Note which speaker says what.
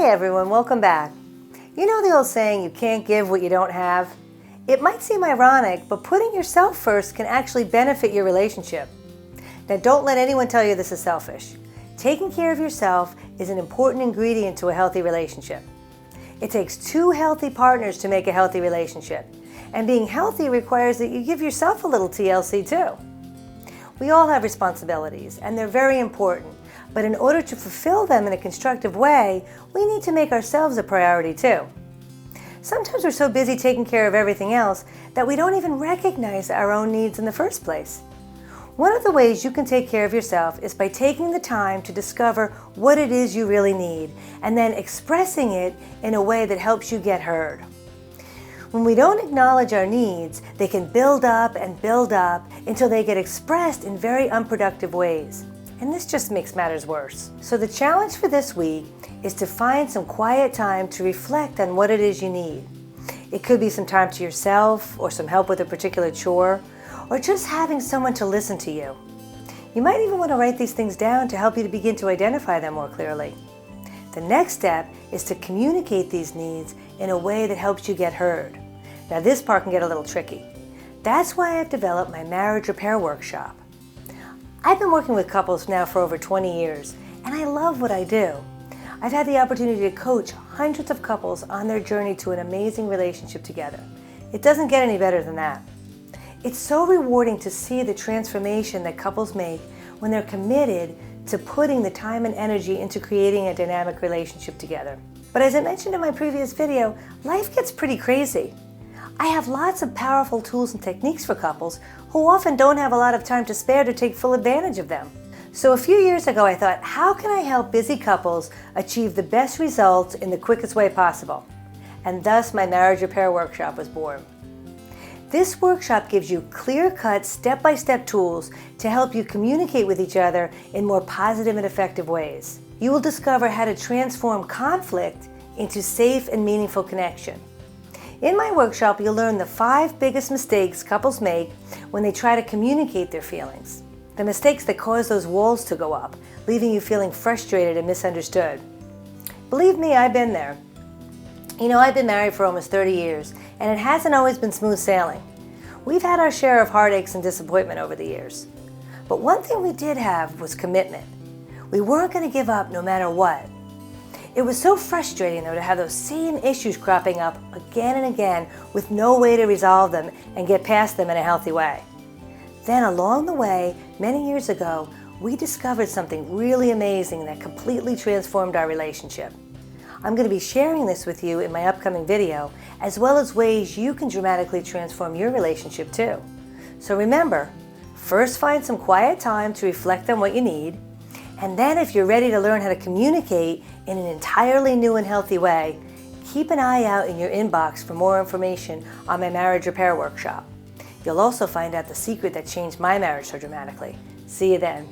Speaker 1: Hey everyone, welcome back. You know the old saying, you can't give what you don't have? It might seem ironic, but putting yourself first can actually benefit your relationship. Now don't let anyone tell you this is selfish. Taking care of yourself is an important ingredient to a healthy relationship. It takes two healthy partners to make a healthy relationship. And being healthy requires that you give yourself a little TLC too. We all have responsibilities, and they're very important. But in order to fulfill them in a constructive way, we need to make ourselves a priority too. Sometimes we're so busy taking care of everything else that we don't even recognize our own needs in the first place. One of the ways you can take care of yourself is by taking the time to discover what it is you really need and then expressing it in a way that helps you get heard. When we don't acknowledge our needs, they can build up until they get expressed in very unproductive ways. And this just makes matters worse. So the challenge for this week is to find some quiet time to reflect on what it is you need. It could be some time to yourself, or some help with a particular chore, or just having someone to listen to you. You might even want to write these things down to help you to begin to identify them more clearly. The next step is to communicate these needs in a way that helps you get heard. Now this part can get a little tricky. That's why I've developed my marriage repair workshop. I've been working with couples now for over 20 years, and I love what I do. I've had the opportunity to coach hundreds of couples on their journey to an amazing relationship together. It doesn't get any better than that. It's so rewarding to see the transformation that couples make when they're committed to putting the time and energy into creating a dynamic relationship together. But as I mentioned in my previous video, life gets pretty crazy. I have lots of powerful tools and techniques for couples who often don't have a lot of time to spare to take full advantage of them. So a few years ago I thought, how can I help busy couples achieve the best results in the quickest way possible? And thus my marriage repair workshop was born. This workshop gives you clear-cut, step-by-step tools to help you communicate with each other in more positive and effective ways. You will discover how to transform conflict into safe and meaningful connection. In my workshop, you'll learn the 5 biggest mistakes couples make when they try to communicate their feelings. The mistakes that cause those walls to go up, leaving you feeling frustrated and misunderstood. Believe me, I've been there. You know, I've been married for almost 30 years, and it hasn't always been smooth sailing. We've had our share of heartaches and disappointment over the years. But one thing we did have was commitment. We weren't going to give up no matter what. It was so frustrating, though, to have those same issues cropping up again and again with no way to resolve them and get past them in a healthy way. Then along the way, many years ago, we discovered something really amazing that completely transformed our relationship. I'm going to be sharing this with you in my upcoming video, as well as ways you can dramatically transform your relationship too. So remember, first find some quiet time to reflect on what you need. And then if you're ready to learn how to communicate in an entirely new and healthy way, keep an eye out in your inbox for more information on my marriage repair workshop. You'll also find out the secret that changed my marriage so dramatically. See you then.